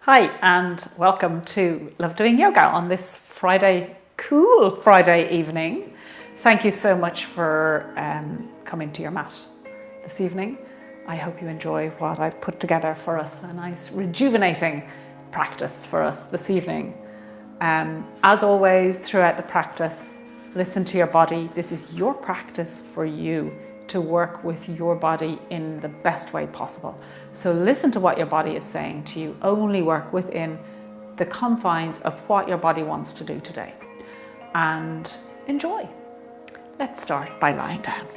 Hi, and welcome to Love Doing Yoga on this Friday, cool Friday evening. Thank you so much for coming to your mat this evening. I hope you enjoy what I've put together for us, a nice rejuvenating practice for us this evening. As always, throughout the practice, listen to your body. This is your practice for you to work with your body in the best way possible. So listen to what your body is saying to you. Only work within the confines of what your body wants to do today. And enjoy. Let's start by lying down.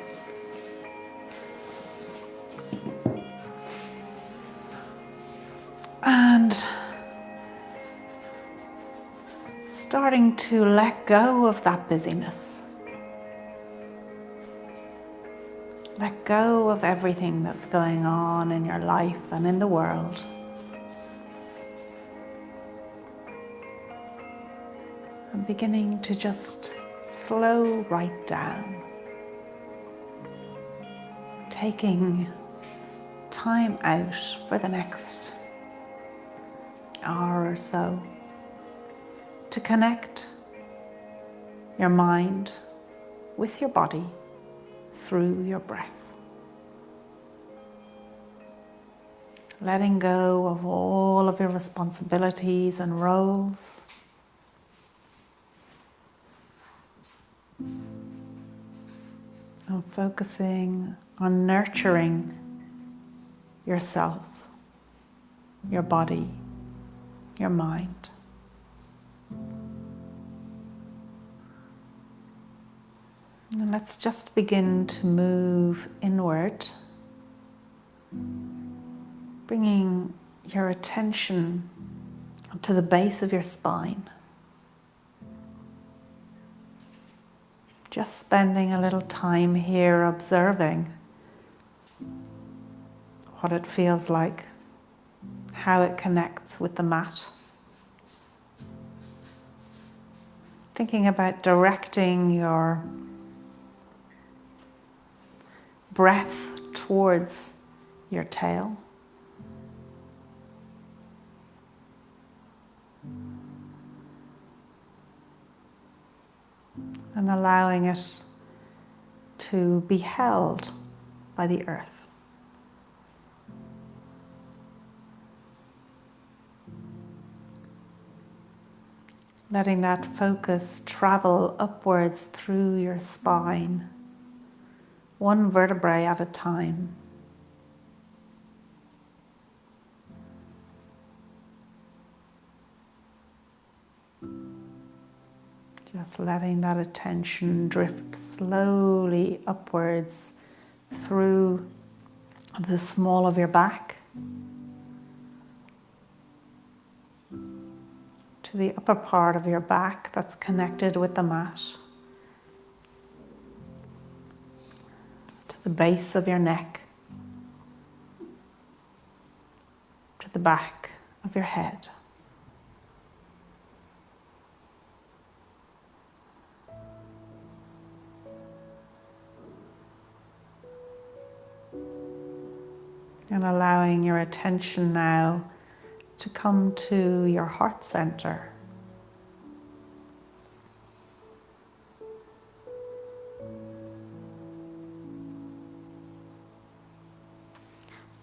And starting to let go of that busyness. Let go of everything that's going on in your life and in the world. And beginning to just slow right down. Taking time out for the next hour or so to connect your mind with your body through your breath. Letting go of all of your responsibilities and roles. And focusing on nurturing yourself, your body, your mind. And let's just begin to move inward, bringing your attention to the base of your spine. Just spending a little time here observing what it feels like, how it connects with the mat. Thinking about directing your breath towards your tail. And allowing it to be held by the earth. Letting that focus travel upwards through your spine, one vertebrae at a time. Just letting that attention drift slowly upwards through the small of your back to the upper part of your back that's connected with the mat, to the base of your neck, to the back of your head. And allowing your attention now to come to your heart center.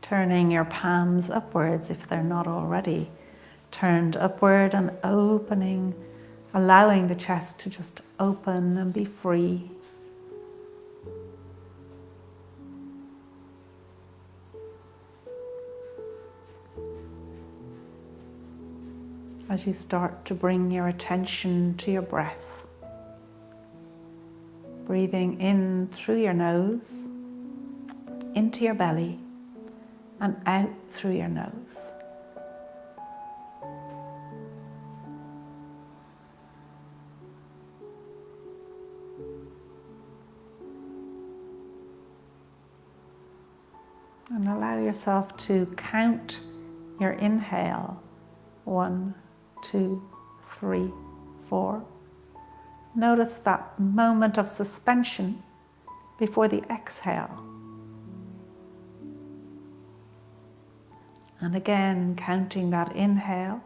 Turning your palms upwards if they're not already turned upward, and opening, allowing the chest to just open and be free. As you start to bring your attention to your breath, breathing in through your nose, into your belly, and out through your nose. And allow yourself to count your inhale. 1, 2, 3, 4. Notice that moment of suspension before the exhale. And again, counting that inhale,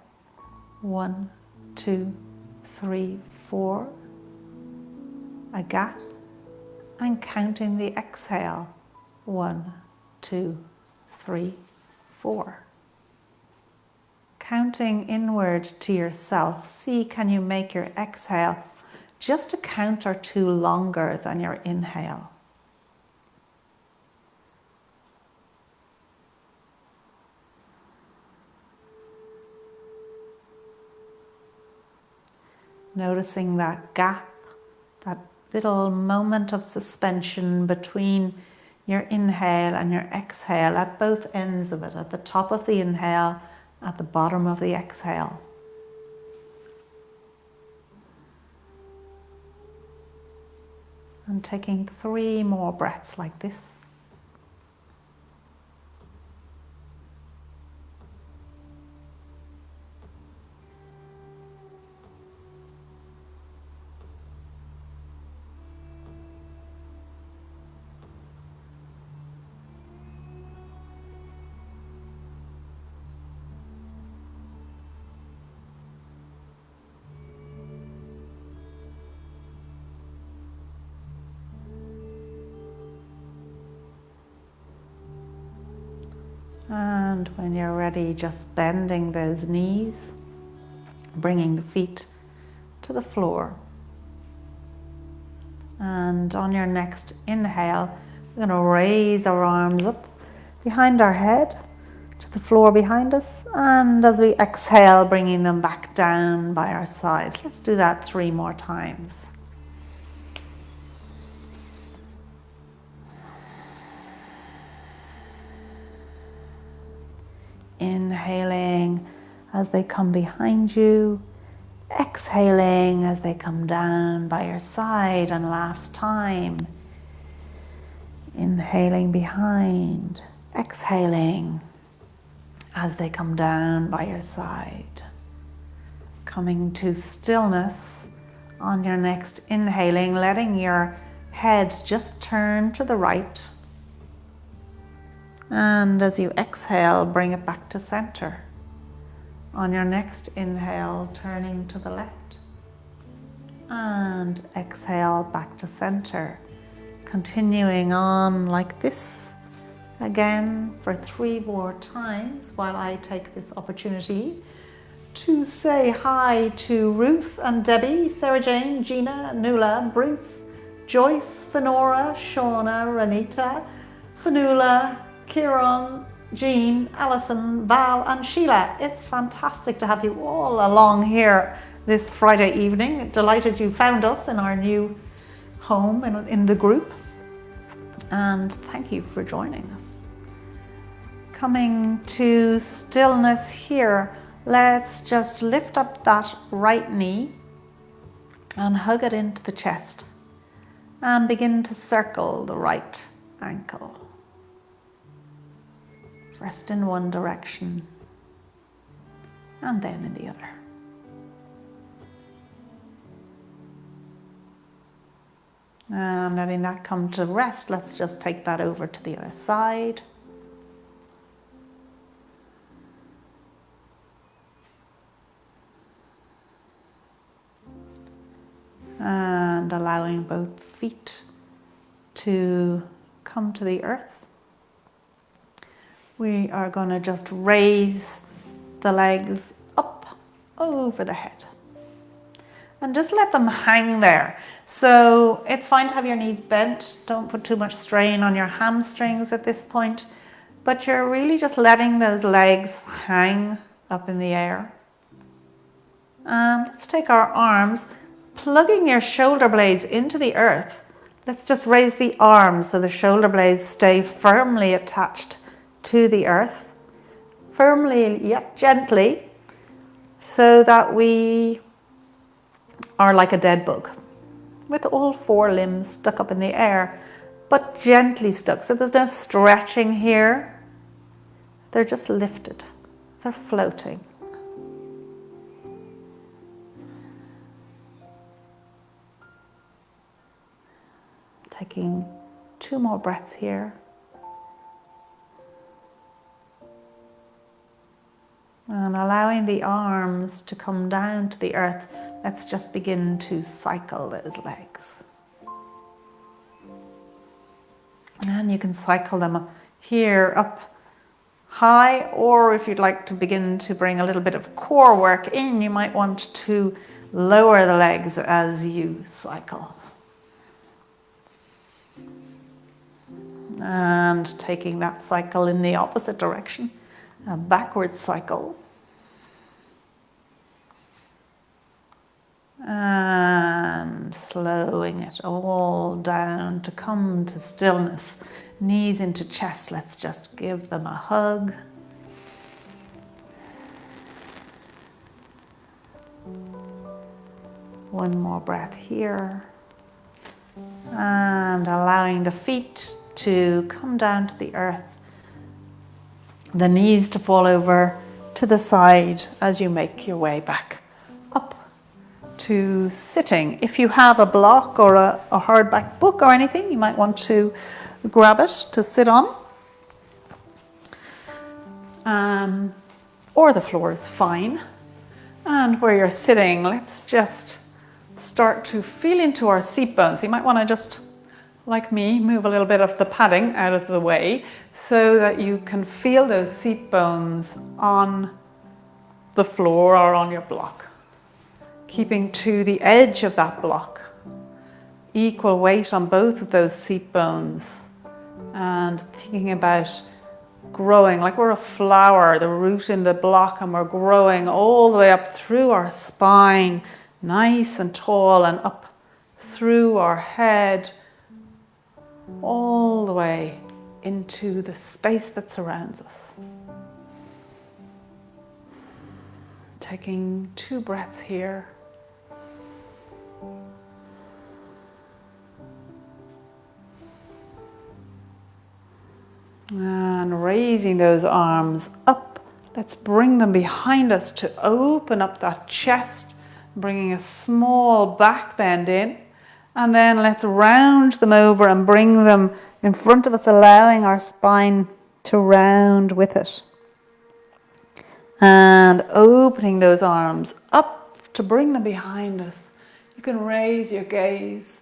1, 2, 3, 4, a gap, and counting the exhale, 1, 2, 3, 4. Counting inward to yourself, see can you make your exhale just a count or two longer than your inhale. Noticing that gap, that little moment of suspension between your inhale and your exhale at both ends of it, at the top of the inhale, at the bottom of the exhale. And taking 3 more breaths like this. And when you're ready, just bending those knees, bringing the feet to the floor. And on your next inhale, we're going to raise our arms up behind our head to the floor behind us. And as we exhale, bringing them back down by our sides. Let's do that 3 more times. Inhaling as they come behind you, exhaling as they come down by your side, and last time. Inhaling behind, exhaling as they come down by your side. Coming to stillness on your next inhaling, letting your head just turn to the right. And as you exhale, bring it back to center. On your next inhale, turning to the left. And exhale back to center. Continuing on like this again for 3 more times while I take this opportunity to say hi to Ruth and Debbie, Sarah Jane, Gina, Nuala, Bruce, Joyce, Fenora, Shauna, Renita, Fanula, Kieran, Jean, Alison, Val and Sheila. It's fantastic to have you all along here this Friday evening. Delighted you found us in our new home in the group. And thank you for joining us. Coming to stillness here, let's just lift up that right knee and hug it into the chest and begin to circle the right ankle. First in one direction and then in the other. And letting that come to rest, let's just take that over to the other side. And allowing both feet to come to the earth. We are going to just raise the legs up over the head. And just let them hang there. So it's fine to have your knees bent. Don't put too much strain on your hamstrings at this point. But you're really just letting those legs hang up in the air. And let's take our arms, plugging your shoulder blades into the earth. Let's just raise the arms so the shoulder blades stay firmly attached to the earth. Firmly yet gently, so that we are like a dead bug with all 4 limbs stuck up in the air, but gently stuck. So there's no stretching here. They're just lifted. They're floating. Taking 2 more breaths here. And allowing the arms to come down to the earth, let's just begin to cycle those legs. And you can cycle them here up high, or if you'd like to begin to bring a little bit of core work in, you might want to lower the legs as you cycle. And taking that cycle in the opposite direction, a backward cycle. And slowing it all down to come to stillness. Knees into chest, let's just give them a hug. One more breath here. And allowing the feet to come down to the earth. The knees to fall over to the side as you make your way back up to sitting. If you have a block or a hardback book or anything, you might want to grab it to sit on. Or the floor is fine. And where you're sitting, let's just start to feel into our seat bones. You might want to just, like me, move a little bit of the padding out of the way so that you can feel those seat bones on the floor or on your block. Keeping to the edge of that block. Equal weight on both of those seat bones. And thinking about growing like we're a flower, the root in the block, and we're growing all the way up through our spine, nice and tall, and up through our head, all the way into the space that surrounds us. Taking 2 breaths here. And raising those arms up, let's bring them behind us to open up that chest, bringing a small back bend in, and then let's round them over and bring them in front of us, allowing our spine to round with it. And opening those arms up to bring them behind us. You can raise your gaze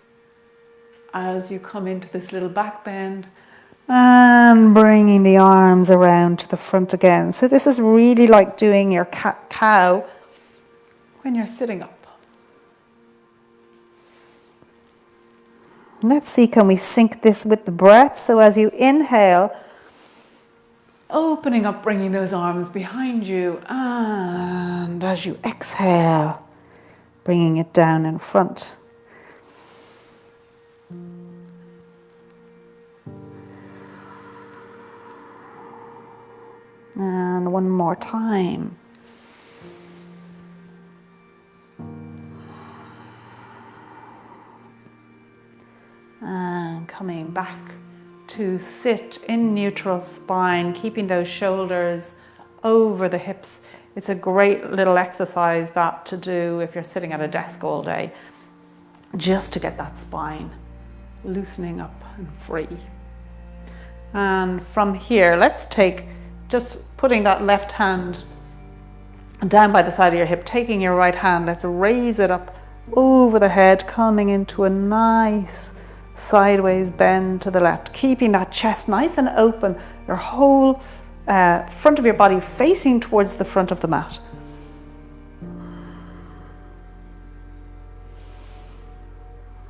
as you come into this little back bend. And bringing the arms around to the front again. So this is really like doing your cat-cow when you're sitting up. Let's see, can we sync this with the breath? So as you inhale, opening up, bringing those arms behind you. And as you exhale, bringing it down in front. And one more time. And coming back to sit in neutral spine, keeping those shoulders over the hips. It's a great little exercise that to do if you're sitting at a desk all day, just to get that spine loosening up and free. And from here, let's take just putting that left hand down by the side of your hip, taking your right hand, let's raise it up over the head, coming into a nice sideways bend to the left, keeping that chest nice and open, your whole front of your body facing towards the front of the mat.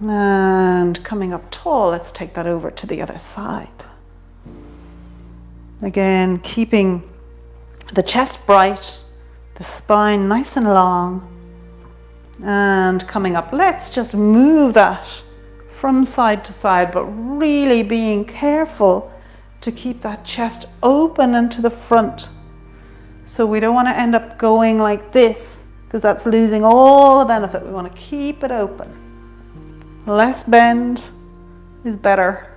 And coming up tall, let's take that over to the other side. Again, keeping the chest bright, the spine nice and long. And coming up, let's just move that from side to side, but really being careful to keep that chest open and to the front. So we don't want to end up going like this, because that's losing all the benefit. We want to keep it open. Less bend is better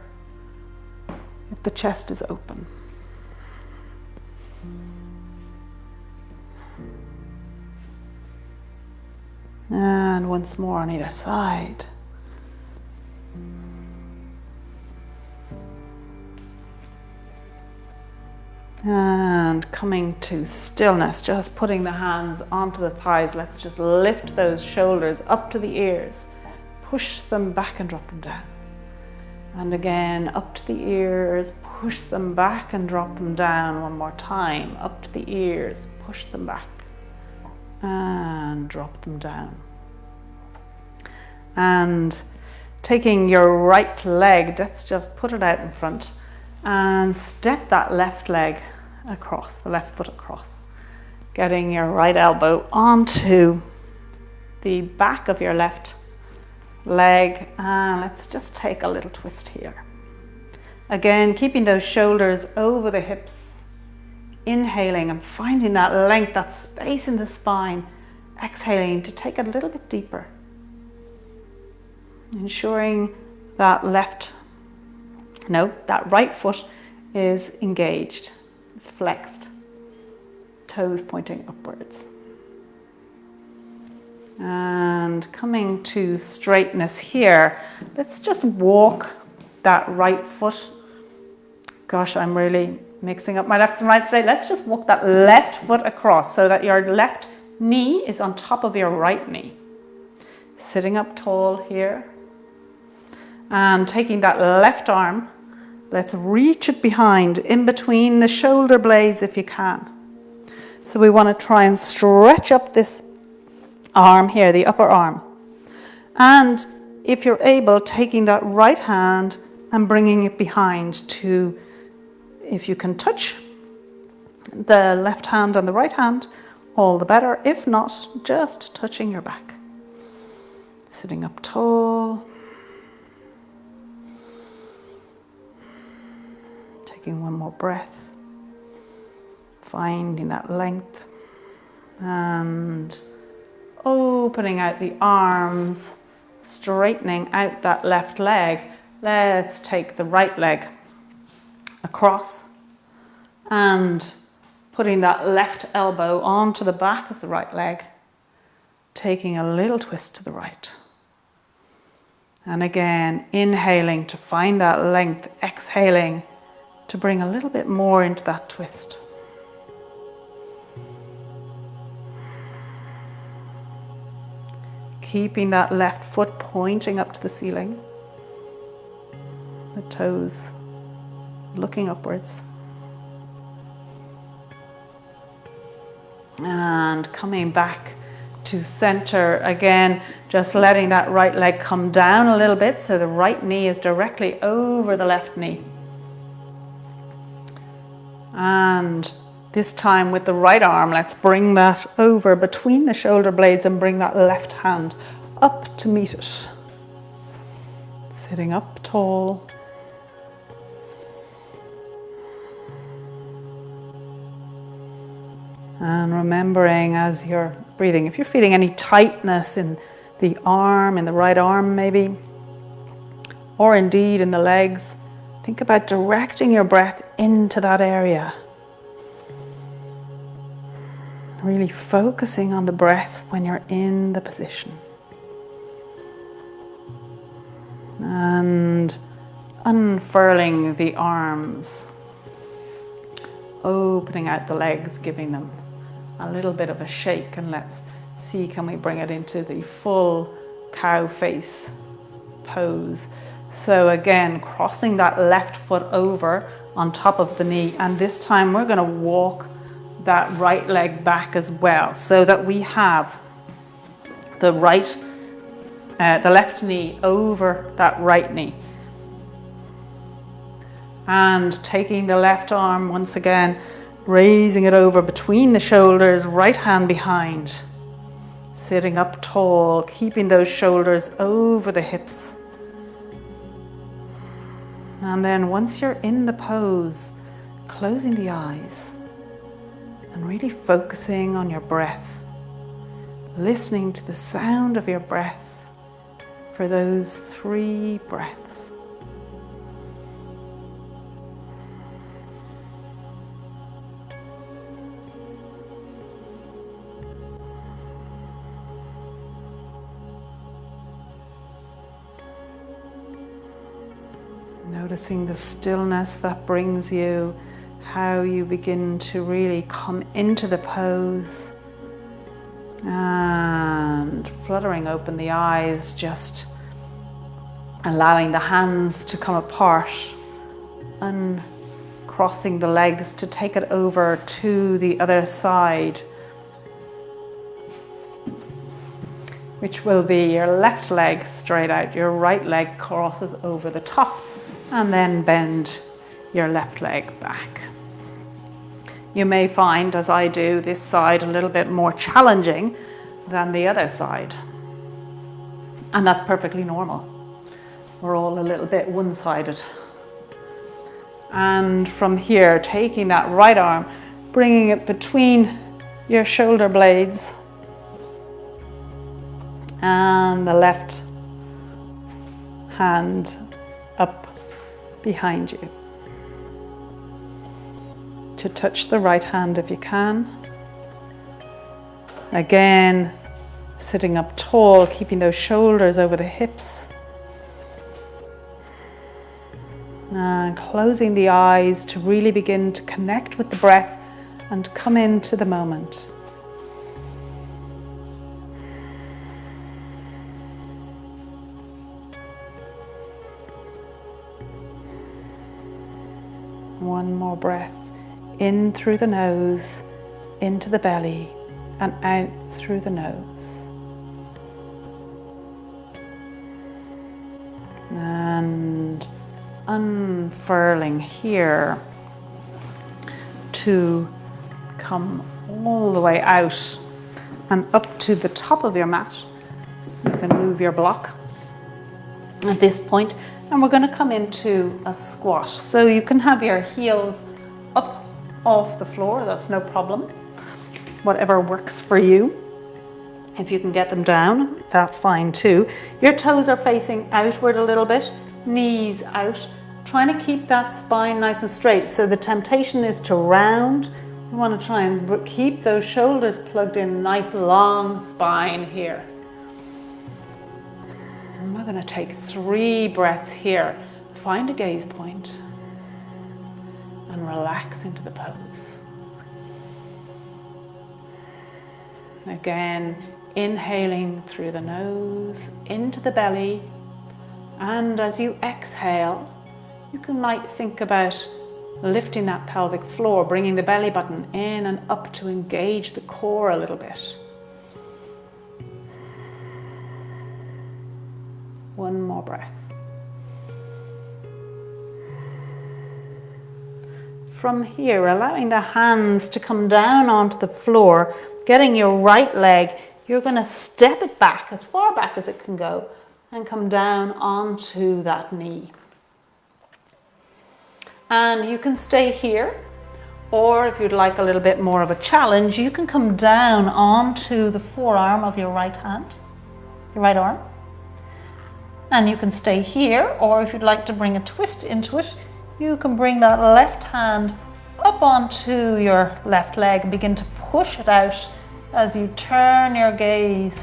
if the chest is open. And once more on either side. And And coming to stillness, just putting the hands onto the thighs. Let's just lift those shoulders up to the ears. Push them back and drop them down. And again, up to the ears, push them back and drop them down. One more time, up to the ears, push them back and drop them down. And taking your right leg, let's just put it out in front and step that left leg across, the left foot across. Getting your right elbow onto the back of your left leg, and let's just take a little twist here. Again, keeping those shoulders over the hips, inhaling and finding that length, that space in the spine, exhaling to take it a little bit deeper. Ensuring that that right foot is engaged, it's flexed, toes pointing upwards. And coming to straightness here, let's just walk that right foot. Gosh, I'm really mixing up my left and right today. Let's just walk that left foot across so that your left knee is on top of your right knee. Sitting up tall here. And taking that left arm, let's reach it behind, in between the shoulder blades if you can. So we want to try and stretch up this arm here, the upper arm. And if you're able, taking that right hand and bringing it behind to, if you can touch the left hand and the right hand, all the better. If not, just touching your back. Sitting up tall. Taking one more breath. Finding that length. And opening out the arms, straightening out that left leg. Let's take the right leg across and putting that left elbow onto the back of the right leg, taking a little twist to the right. And again, inhaling to find that length, exhaling to bring a little bit more into that twist. Keeping that left foot pointing up to the ceiling. The toes looking upwards. And coming back to center again, just letting that right leg come down a little bit so the right knee is directly over the left knee. And this time with the right arm, let's bring that over between the shoulder blades and bring that left hand up to meet it. Sitting up tall. And remembering as you're breathing, if you're feeling any tightness in the arm, in the right arm maybe, or indeed in the legs, think about directing your breath into that area. Really focusing on the breath when you're in the position. And unfurling the arms. Opening out the legs, giving them a little bit of a shake, and let's see, can we bring it into the full cow face pose. So again, crossing that left foot over on top of the knee, and this time we're going to walk that right leg back as well, so that we have the left knee over that right knee. And taking the left arm once again, raising it over between the shoulders, right hand behind. Sitting up tall, keeping those shoulders over the hips. And then once you're in the pose, closing the eyes and really focusing on your breath, listening to the sound of your breath for those 3 breaths. Noticing the stillness that brings you, how you begin to really come into the pose and fluttering open the eyes, just allowing the hands to come apart and crossing the legs to take it over to the other side, which will be your left leg straight out, your right leg crosses over the top, and then bend your left leg back. You may find, as I do, this side a little bit more challenging than the other side, and that's perfectly normal. We're all a little bit one-sided. And from here, taking that right arm, bringing it between your shoulder blades and the left hand up behind you to touch the right hand if you can. Again, sitting up tall, keeping those shoulders over the hips. And closing the eyes to really begin to connect with the breath and come into the moment. One more breath, in through the nose, into the belly, and out through the nose. And unfurling here to come all the way out and up to the top of your mat. You can move your block at this point, and we're going to come into a squat. So you can have your heels up off the floor, that's no problem. Whatever works for you. If you can get them down, that's fine too. Your toes are facing outward a little bit, knees out, trying to keep that spine nice and straight. So the temptation is to round. You want to try and keep those shoulders plugged in, nice long spine here. And we're going to take 3 breaths here. Find a gaze point and relax into the pose. Again, inhaling through the nose, into the belly, and as you exhale, you might think about lifting that pelvic floor, bringing the belly button in and up to engage the core a little bit. One more breath. From here, allowing the hands to come down onto the floor, getting your right leg, you're going to step it back as far back as it can go and come down onto that knee. And you can stay here, or if you'd like a little bit more of a challenge, you can come down onto the forearm of your right hand, your right arm. And you can stay here, or if you'd like to bring a twist into it, you can bring that left hand up onto your left leg and begin to push it out as you turn your gaze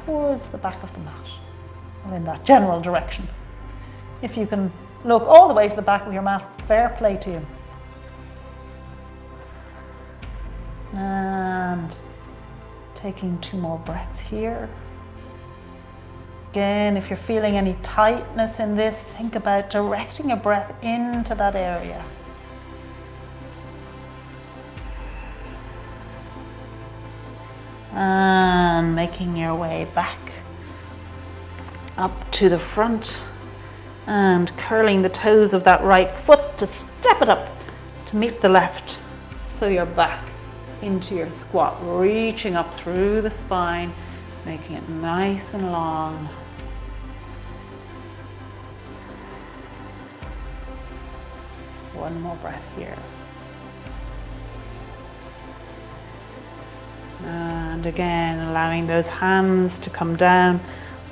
towards the back of the mat, or in that general direction. If you can look all the way to the back of your mat, fair play to you. And taking 2 more breaths here. Again, if you're feeling any tightness in this, think about directing your breath into that area. And making your way back up to the front and curling the toes of that right foot to step it up to meet the left. So you're back into your squat, reaching up through the spine, making it nice and long. One more breath here. And again, allowing those hands to come down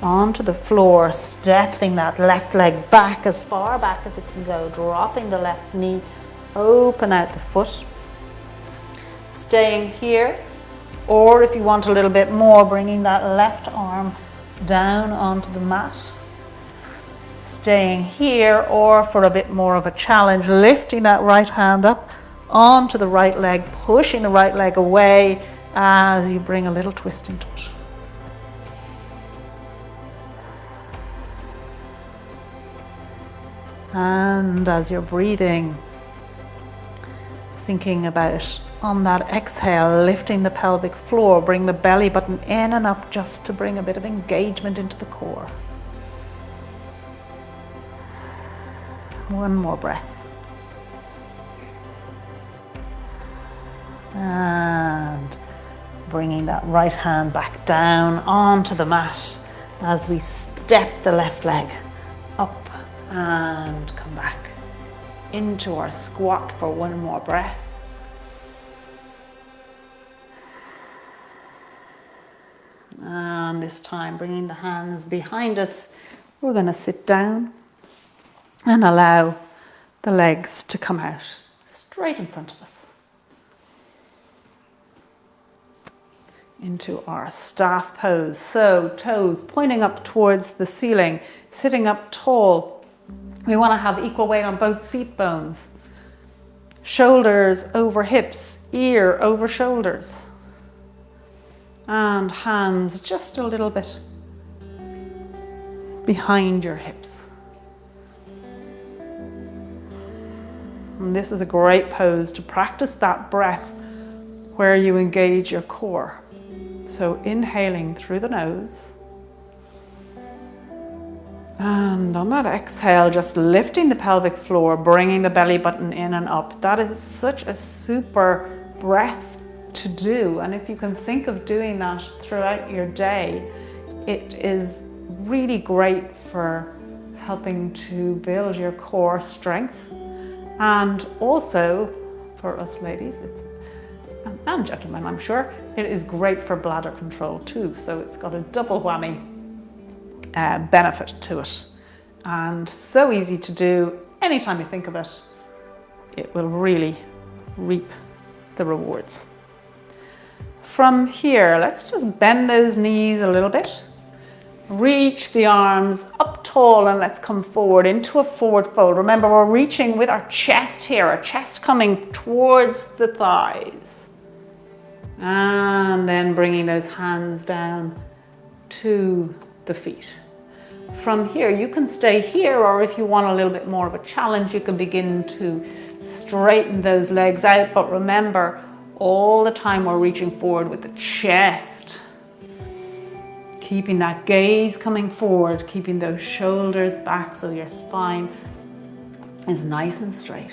onto the floor, stepping that left leg back as far back as it can go, dropping the left knee, open out the foot. Staying here, or if you want a little bit more, bringing that left arm down onto the mat. Staying here, or for a bit more of a challenge, lifting that right hand up onto the right leg, pushing the right leg away as you bring a little twist into it. And as you're breathing, thinking about on that exhale, lifting the pelvic floor, bring the belly button in and up just to bring a bit of engagement into the core. One more breath. And bringing that right hand back down onto the mat as we step the left leg up and come back into our squat for one more breath. And this time, bringing the hands behind us, we're going to sit down and allow the legs to come out straight in front of us into our staff pose. So toes pointing up towards the ceiling, sitting up tall. We want to have equal weight on both seat bones. Shoulders over hips, ear over shoulders. And hands just a little bit behind your hips. And this is a great pose to practice that breath where you engage your core. So inhaling through the nose. And on that exhale, just lifting the pelvic floor, bringing the belly button in and up. That is such a super breath to do. And if you can think of doing that throughout your day, it is really great for helping to build your core strength. And also for us ladies, and gentlemen, I'm sure, it is great for bladder control too. So it's got a double whammy benefit to it. And so easy to do. Anytime you think of it, it will really reap the rewards. From here, let's just bend those knees a little bit. Reach the arms up tall and let's come forward into a forward fold. Remember, we're reaching with our chest here, our chest coming towards the thighs. And then bringing those hands down to the feet. From here, you can stay here, or if you want a little bit more of a challenge, you can begin to straighten those legs out. But remember, all the time we're reaching forward with the chest. Keeping that gaze coming forward, keeping those shoulders back so your spine is nice and straight.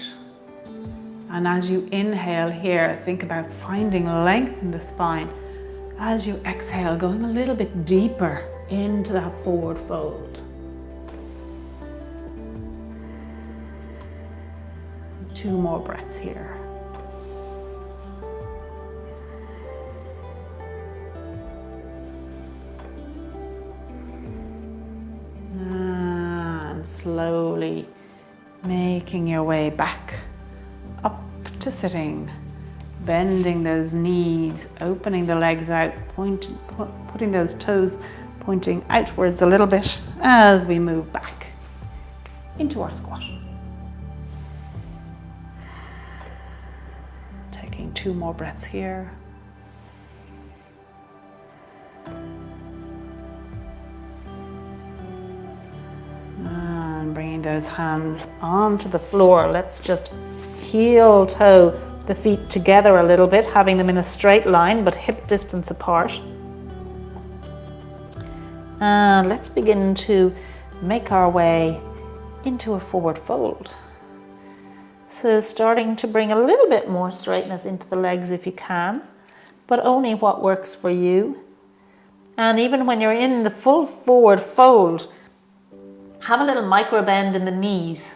And as you inhale here, think about finding length in the spine. As you exhale, going a little bit deeper into that forward fold. Two more breaths here. And slowly making your way back up to sitting. Bending those knees, opening the legs out, putting those toes pointing outwards a little bit as we move back into our squat. Taking two more breaths here. And bringing those hands onto the floor. Let's just heel toe the feet together a little bit, having them in a straight line but hip distance apart. And let's begin to make our way into a forward fold. So starting to bring a little bit more straightness into the legs if you can, but only what works for you. And even when you're in the full forward fold, have a little micro bend in the knees,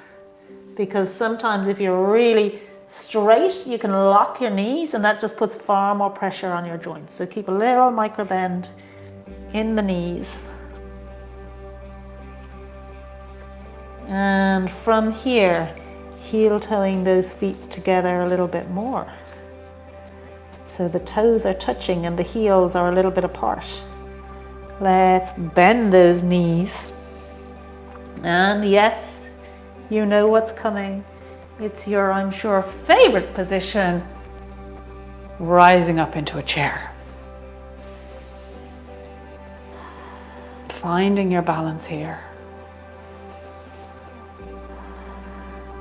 because sometimes if you're really straight, you can lock your knees and that just puts far more pressure on your joints. So keep a little micro bend in the knees. And from here, heel toeing those feet together a little bit more. So the toes are touching and the heels are a little bit apart. Let's bend those knees. And yes, you know what's coming. It's your, I'm sure, favorite position, rising up into a chair. Finding your balance here.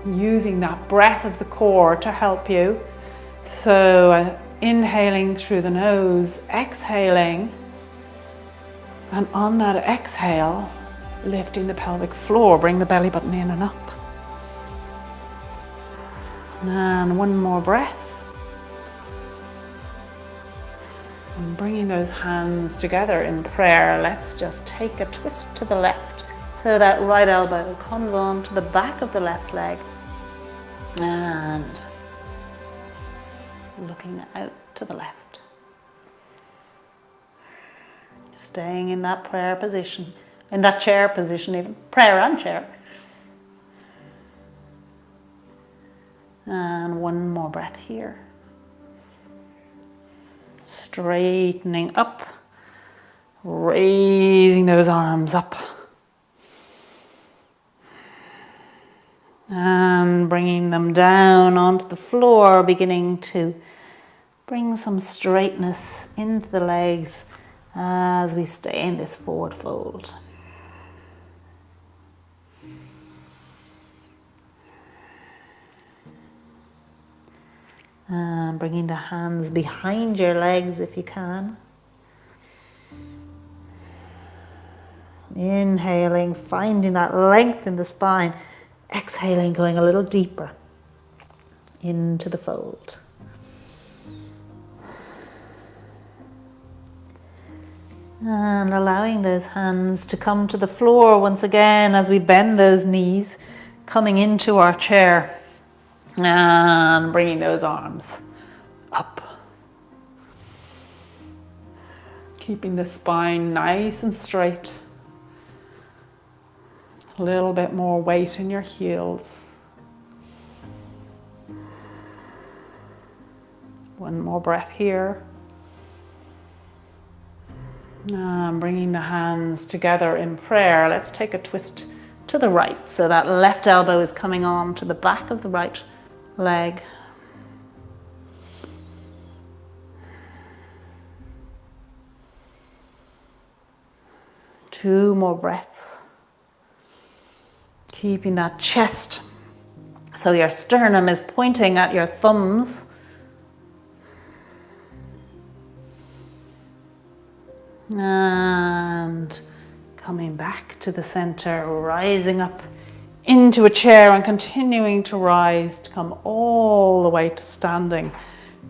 Using that breath of the core to help you. So inhaling through the nose, exhaling, and on that exhale, lifting the pelvic floor, bring the belly button in and up. And one more breath. And bringing those hands together in prayer, let's just take a twist to the left. So that right elbow comes on to the back of the left leg. And looking out to the left. Staying in that prayer position, in that chair position even, prayer and chair. And one more breath here. Straightening up, raising those arms up. And bringing them down onto the floor, beginning to bring some straightness into the legs as we stay in this forward fold. And bringing the hands behind your legs if you can. Inhaling, finding that length in the spine. Exhaling, going a little deeper into the fold. And allowing those hands to come to the floor once again as we bend those knees, coming into our chair. And bringing those arms up. Keeping the spine nice and straight. A little bit more weight in your heels. One more breath here. And bringing the hands together in prayer, let's take a twist to the right. So that left elbow is coming on to the back of the right leg. Two more breaths. Keeping that chest so your sternum is pointing at your thumbs. And coming back to the center, rising up into a chair and continuing to rise to come all the way to standing.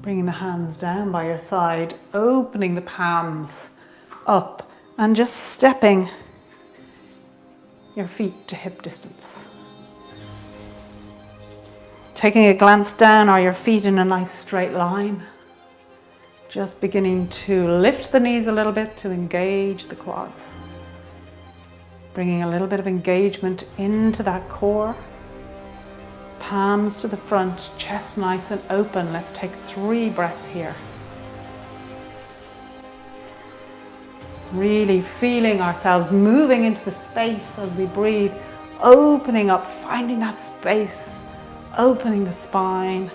Bringing the hands down by your side, opening the palms up and just stepping your feet to hip distance. Taking a glance down, are your feet in a nice straight line? Just beginning to lift the knees a little bit to engage the quads. Bringing a little bit of engagement into that core. Palms to the front, chest nice and open. Let's take 3 breaths here. Really feeling ourselves moving into the space as we breathe, opening up, finding that space, opening the spine.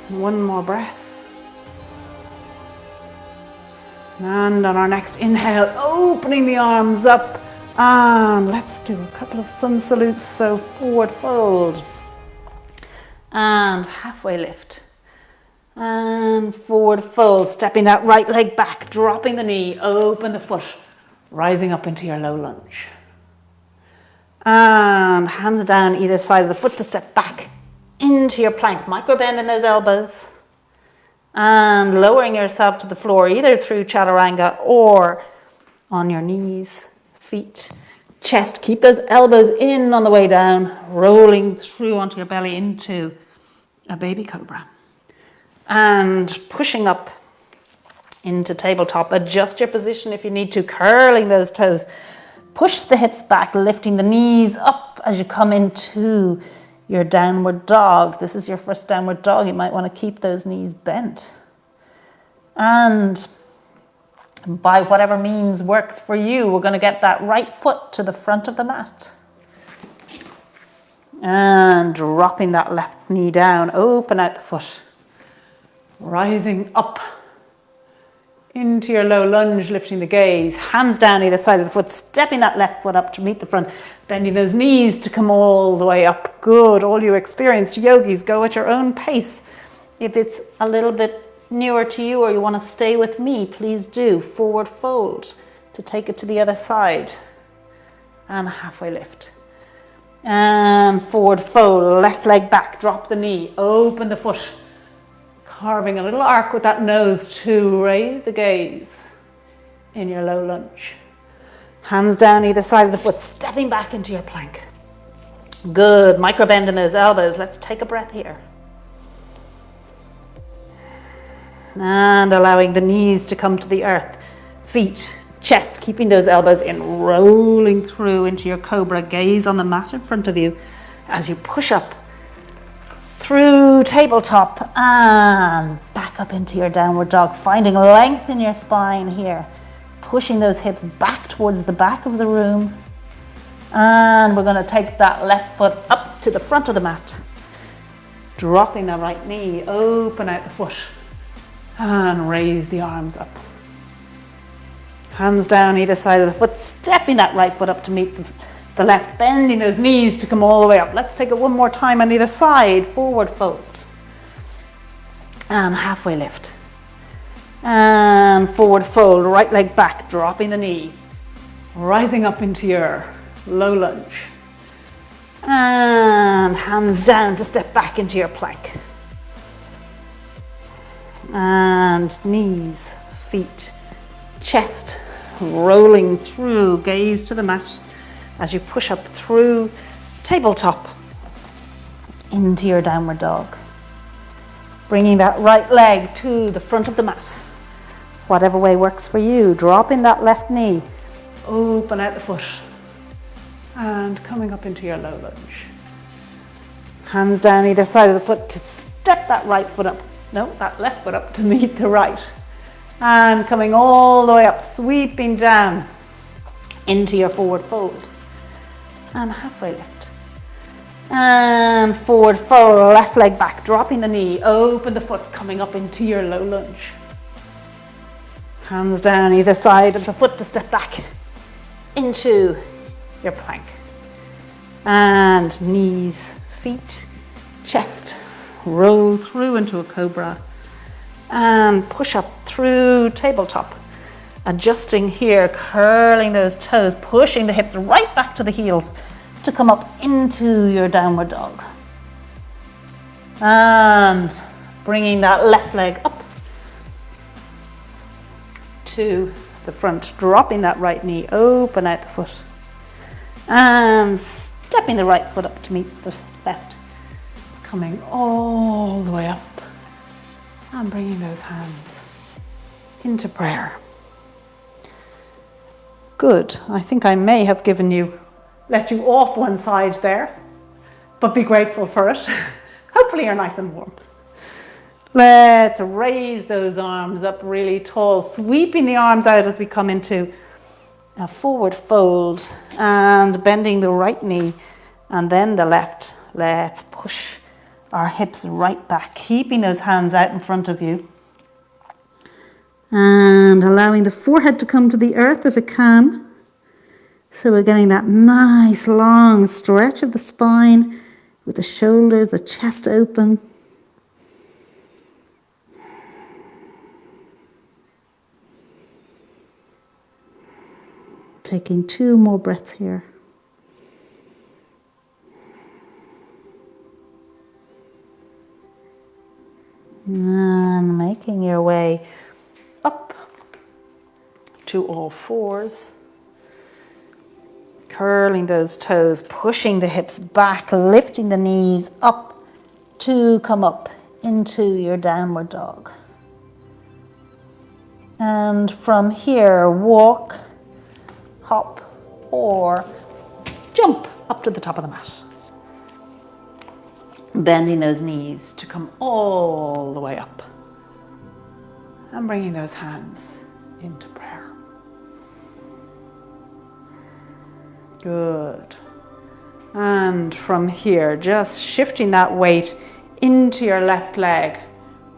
One more breath. And on our next inhale, opening the arms up. And let's do a couple of sun salutes. So forward fold. And halfway lift. And forward fold. Stepping that right leg back, dropping the knee, open the foot, rising up into your low lunge. And hands down either side of the foot to step back into your plank. Micro bend in those elbows. And lowering yourself to the floor either through chaturanga or on your knees, feet, chest. Keep those elbows in on the way down, rolling through onto your belly into a baby cobra. And pushing up into tabletop. Adjust your position if you need to, curling those toes. Push the hips back, lifting the knees up as you come into your downward dog. This is your first downward dog. You might want to keep those knees bent. And by whatever means works for you, we're going to get that right foot to the front of the mat. And dropping that left knee down, open out the foot. Rising up into your low lunge, lifting the gaze, hands down either side of the foot, stepping that left foot up to meet the front, bending those knees to come all the way up. Good. All you experienced yogis, go at your own pace. If it's a little bit newer to you or you want to stay with me, please do. Forward fold to take it to the other side. And halfway lift. And forward fold, left leg back, drop the knee, open the foot. Carving a little arc with that nose to raise the gaze in your low lunge. Hands down either side of the foot, stepping back into your plank. Good, micro bend in those elbows. Let's take a breath here. And allowing the knees to come to the earth. Feet, chest, keeping those elbows in, rolling through into your cobra. Gaze on the mat in front of you as you push up through tabletop and back up into your downward dog, finding length in your spine here, pushing those hips back towards the back of the room. And we're going to take that left foot up to the front of the mat, dropping the right knee, open out the foot and raise the arms up. Hands down either side of the foot, stepping that right foot up to meet the left, bending those knees to come all the way up. Let's take it one more time on either side. Forward fold. And halfway lift. And forward fold, right leg back, dropping the knee. Rising up into your low lunge. And hands down to step back into your plank. And knees, feet, chest, rolling through, gaze to the mat. As you push up through tabletop into your downward dog. Bringing that right leg to the front of the mat. Whatever way works for you. Dropping that left knee. Open out the foot. And coming up into your low lunge. Hands down either side of the foot to step that right foot up. No, that left foot up to meet the right. And coming all the way up, sweeping down into your forward fold. And halfway lift. And forward fold, left leg back, dropping the knee, open the foot, coming up into your low lunge. Hands down either side of the foot to step back into your plank. And knees, feet, chest, roll through into a cobra. And push up through tabletop. Adjusting here, curling those toes, pushing the hips right back to the heels to come up into your downward dog. And bringing that left leg up to the front, dropping that right knee, open out the foot. And stepping the right foot up to meet the left. Coming all the way up. And bringing those hands into prayer. Good. I think I may have let you off one side there, but be grateful for it. Hopefully you're nice and warm. Let's raise those arms up really tall, sweeping the arms out as we come into a forward fold and bending the right knee and then the left. Let's push our hips right back, keeping those hands out in front of you. And allowing the forehead to come to the earth if it can. So we're getting that nice long stretch of the spine with the shoulders, the chest open. Taking 2 more breaths here. And making your way up to all fours. Curling those toes, pushing the hips back, lifting the knees up to come up into your downward dog. And from here, walk, hop, or jump up to the top of the mat. Bending those knees to come all the way up. And bringing those hands into prayer. Good. And from here, just shifting that weight into your left leg.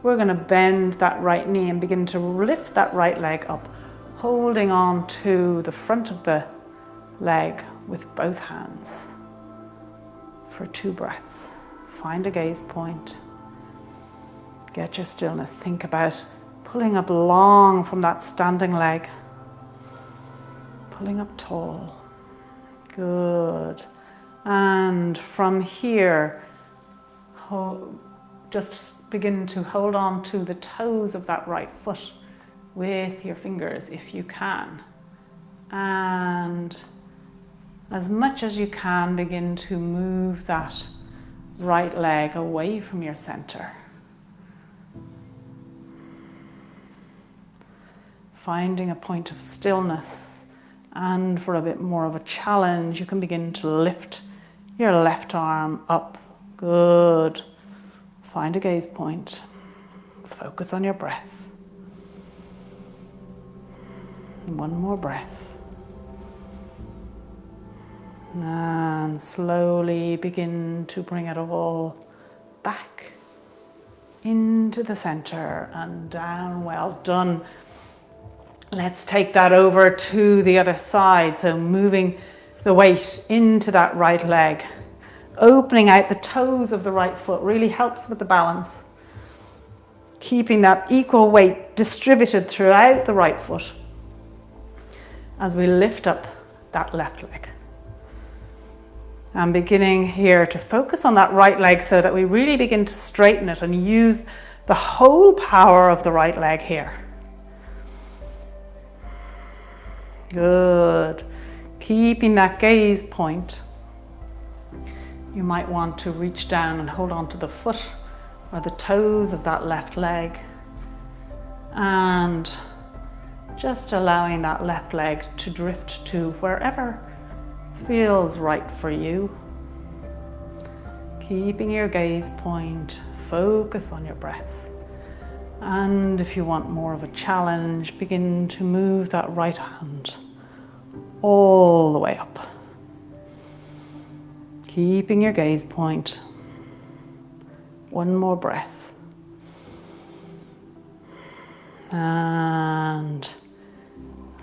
We're going to bend that right knee and begin to lift that right leg up, holding on to the front of the leg with both hands for 2 breaths. Find a gaze point. Get your stillness. Think about pulling up long from that standing leg. Pulling up tall. Good. And from here, just begin to hold on to the toes of that right foot with your fingers if you can. And as much as you can, begin to move that right leg away from your center. Finding a point of stillness, and for a bit more of a challenge, you can begin to lift your left arm up. Good. Find a gaze point. Focus on your breath. And one more breath. And slowly begin to bring it all back into the center and down. Well done. Let's take that over to the other side. So moving the weight into that right leg. Opening out the toes of the right foot really helps with the balance. Keeping that equal weight distributed throughout the right foot as we lift up that left leg. And beginning here to focus on that right leg so that we really begin to straighten it and use the whole power of the right leg here. Good. Keeping that gaze point. You might want to reach down and hold on to the foot or the toes of that left leg. And just allowing that left leg to drift to wherever feels right for you. Keeping your gaze point, focus on your breath. And if you want more of a challenge, begin to move that right hand all the way up. Keeping your gaze point. One more breath. And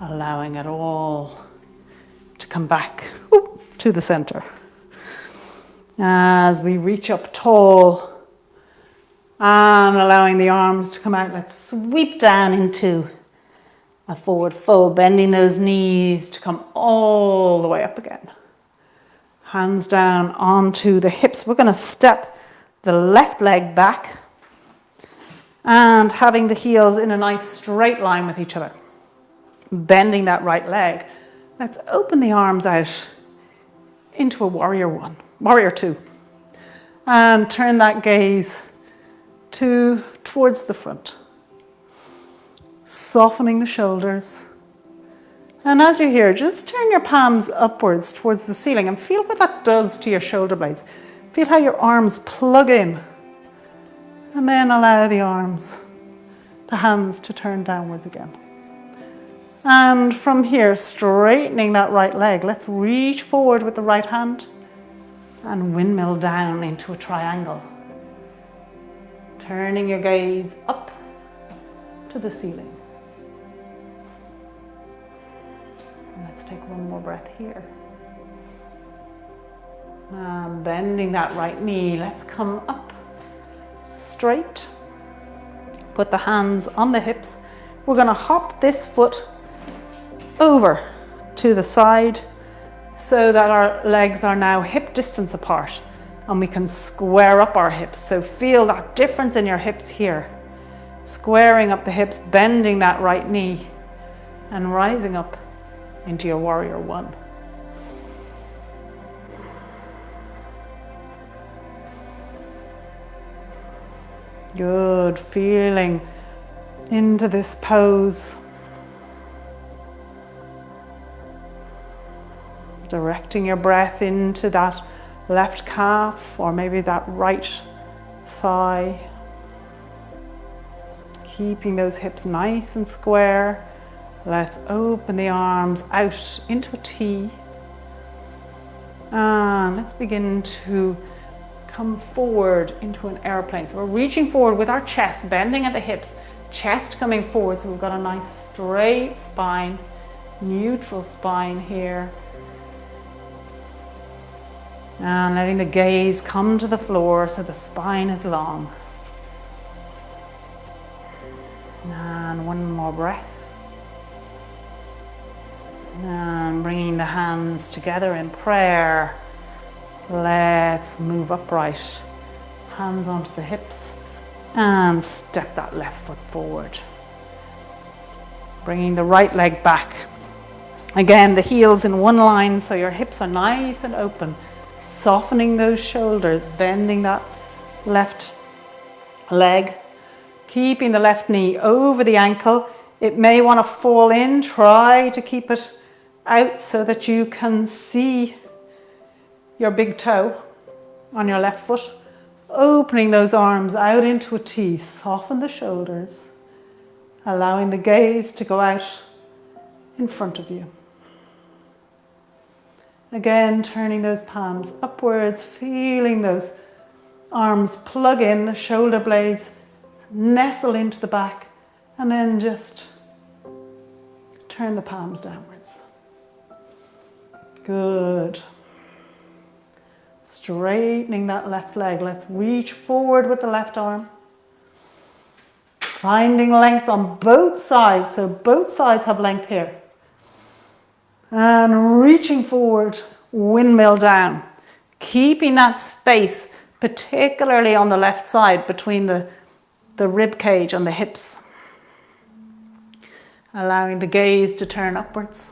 allowing it all to come back to the center. As we reach up tall and allowing the arms to come out, let's sweep down into a forward fold, bending those knees to come all the way up again. Hands down onto the hips. We're going to step the left leg back and having the heels in a nice straight line with each other. Bending that right leg. Let's open the arms out into a warrior 2. And turn that gaze towards the front. Softening the shoulders. And as you're here, just turn your palms upwards towards the ceiling and feel what that does to your shoulder blades. Feel how your arms plug in. And then allow the hands to turn downwards again. And from here, straightening that right leg, let's reach forward with the right hand and windmill down into a triangle. Turning your gaze up to the ceiling. Let's take one more breath here. And bending that right knee, let's come up straight. Put the hands on the hips. We're going to hop this foot over to the side so that our legs are now hip distance apart and we can square up our hips. So feel that difference in your hips here. Squaring up the hips, bending that right knee and rising up into your warrior 1. Good, feeling into this pose. Directing your breath into that left calf or maybe that right thigh. Keeping those hips nice and square. Let's open the arms out into a T. And let's begin to come forward into an airplane. So we're reaching forward with our chest, bending at the hips, chest coming forward. So we've got a nice straight spine, neutral spine here. And letting the gaze come to the floor so the spine is long. And one more breath. And bringing the hands together in prayer. Let's move upright. Hands onto the hips and step that left foot forward. Bringing the right leg back. Again, the heels in one line so your hips are nice and open. Softening those shoulders, bending that left leg. Keeping the left knee over the ankle. It may want to fall in. Try to keep it out so that you can see your big toe on your left foot. Opening those arms out into a T. Soften the shoulders. Allowing the gaze to go out in front of you. Again, turning those palms upwards, feeling those arms plug in, the shoulder blades nestle into the back, and then just turn the palms downwards. Good. Straightening that left leg. Let's reach forward with the left arm. Finding length on both sides, so both sides have length here. And reaching forward, windmill down. Keeping that space, particularly on the left side, between the rib cage and the hips. Allowing the gaze to turn upwards.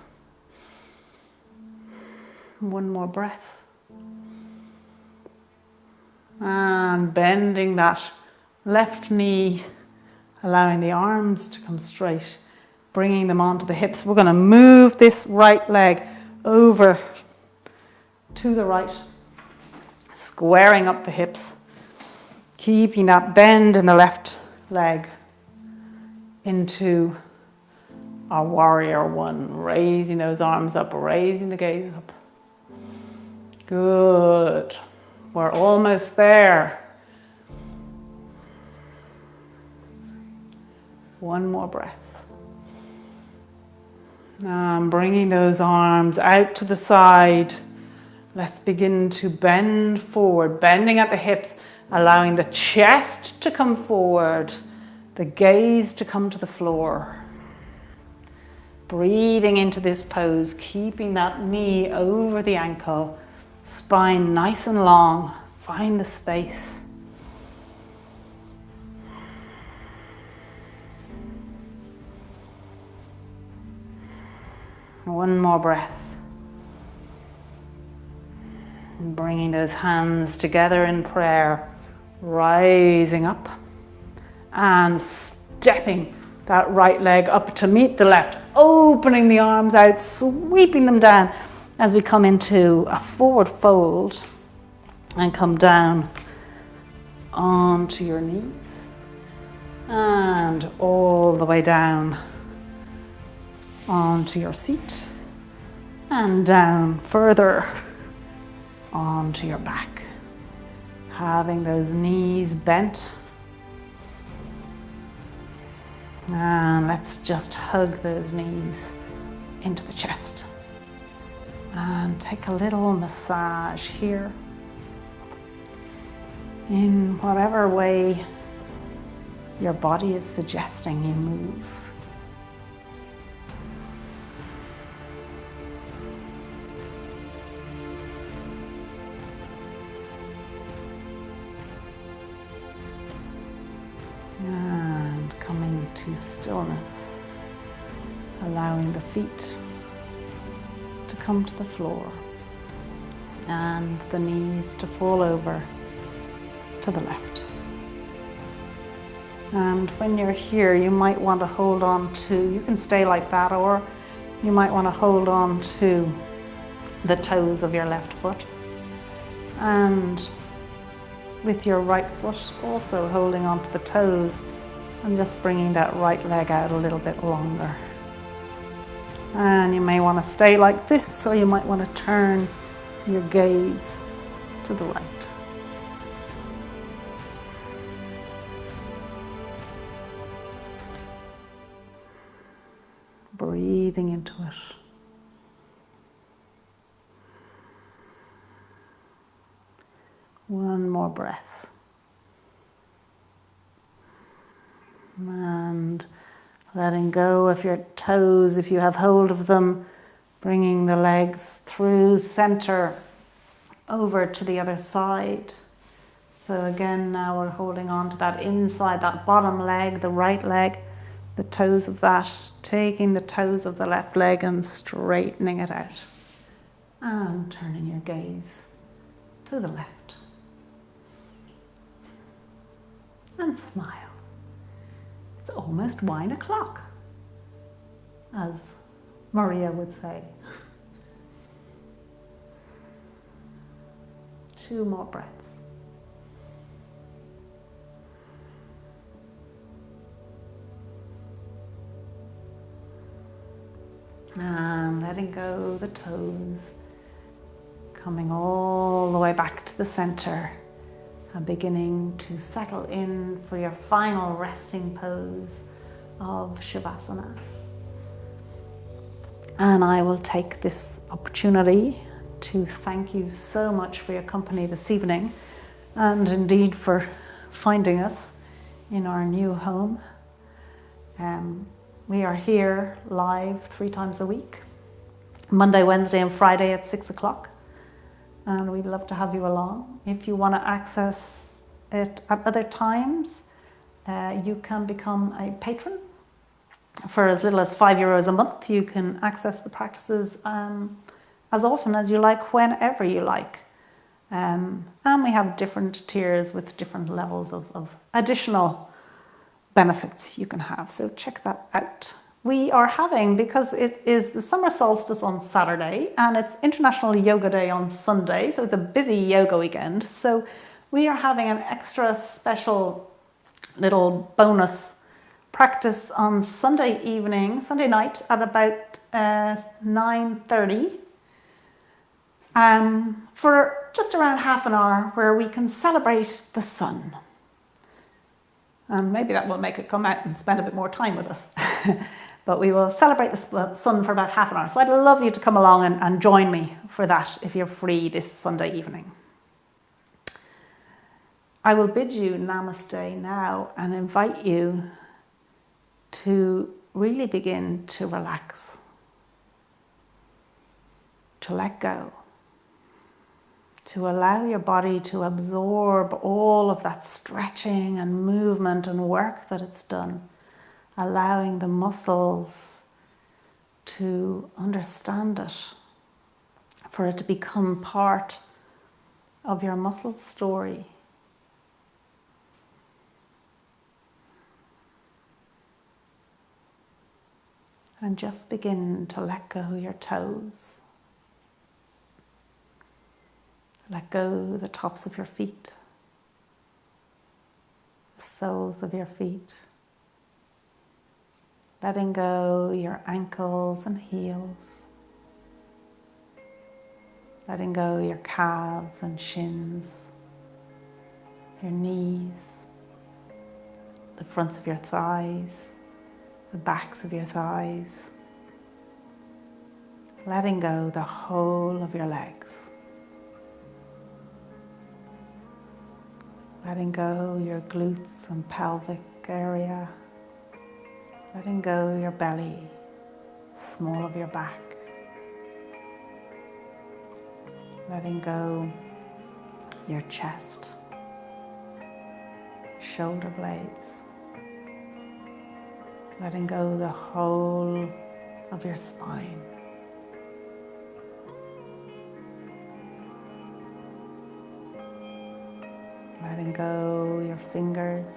One more breath. And bending that left knee, allowing the arms to come straight, bringing them onto the hips. We're going to move this right leg over to the right, squaring up the hips, keeping that bend in the left leg into our warrior one, raising those arms up, raising the gaze up. Good. We're almost there. One more breath. And bringing those arms out to the side. Let's begin to bend forward, bending at the hips, allowing the chest to come forward, the gaze to come to the floor. Breathing into this pose, keeping that knee over the ankle, spine nice and long. Find the space. One more breath. Bringing those hands together in prayer, rising up and stepping that right leg up to meet the left, opening the arms out, sweeping them down as we come into a forward fold and come down onto your knees and all the way down onto your seat and down further onto your back, having those knees bent. And let's just hug those knees into the chest and take a little massage here in whatever way your body is suggesting you move. And coming to stillness, allowing the feet to come to the floor and the knees to fall over to the left. And when you're here, you might want to hold on to, you can stay like that, or you might want to hold on to the toes of your left foot. And with your right foot also holding onto the toes and just bringing that right leg out a little bit longer. And you may want to stay like this, or you might want to turn your gaze to the right. Breathing into it. One more breath. And letting go of your toes if you have hold of them, bringing the legs through center over to the other side. So again, now we're holding on to that inside, that bottom leg, the right leg, the toes of that, taking the toes of the left leg and straightening it out. And turning your gaze to the left. And smile. It's almost wine o'clock, as Maria would say. 2 more breaths. And letting go the toes, coming all the way back to the center and beginning to settle in for your final resting pose of Shavasana. And I will take this opportunity to thank you so much for your company this evening, and indeed for finding us in our new home. We are here live 3 times a week, Monday, Wednesday and Friday at 6 o'clock. And we'd love to have you along. If you want to access it at other times, you can become a patron. For as little as €5 a month, you can access the practices as often as you like, whenever you like. And we have different tiers with different levels of additional benefits you can have. So check that out. We are having, because it is the summer solstice on Saturday and it's International Yoga Day on Sunday, so it's a busy yoga weekend. So we are having an extra special little bonus practice on Sunday evening, Sunday night at about 9:30 for just around half an hour, where we can celebrate the sun. And maybe that will make it come out and spend a bit more time with us. But we will celebrate the sun for about half an hour. So I'd love you to come along and join me for that if you're free this Sunday evening. I will bid you namaste now and invite you to really begin to relax, to let go, to allow your body to absorb all of that stretching and movement and work that it's done, allowing the muscles to understand it, for it to become part of your muscle story. And just begin to let go your toes. Let go the tops of your feet, the soles of your feet. Letting go your ankles and heels. Letting go your calves and shins, your knees, the fronts of your thighs, the backs of your thighs. Letting go the whole of your legs. Letting go your glutes and pelvic area. Letting go your belly, small of your back. Letting go your chest, shoulder blades. Letting go the whole of your spine. Letting go your fingers,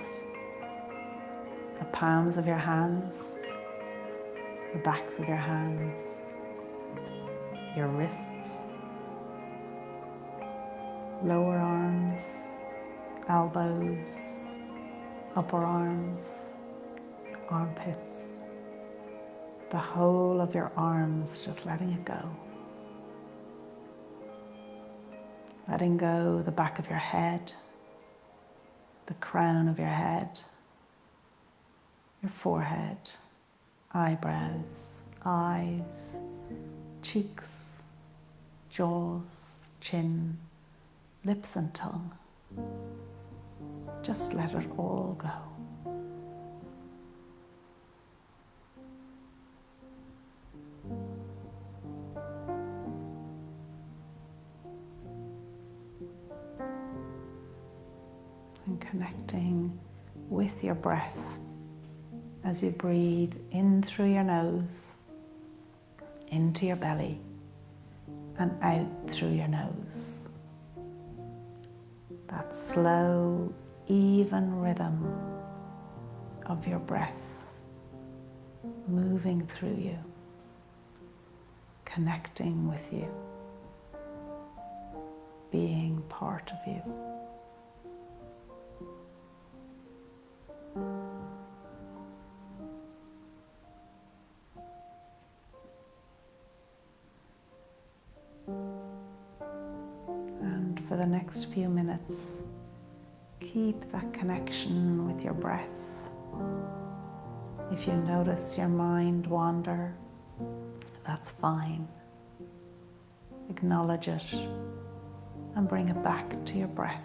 the palms of your hands, the backs of your hands, your wrists, lower arms, elbows, upper arms, armpits, the whole of your arms, just letting it go. letting go the back of your head, the crown of your head, your forehead, eyebrows, eyes, cheeks, jaws, chin, lips and tongue. Just let it all go. And connecting with your breath as you breathe in through your nose, into your belly, and out through your nose. That slow, even rhythm of your breath moving through you, connecting with you, being part of you. And for the next few minutes, keep that connection with your breath. If you notice your mind wander, that's fine. Acknowledge it and bring it back to your breath.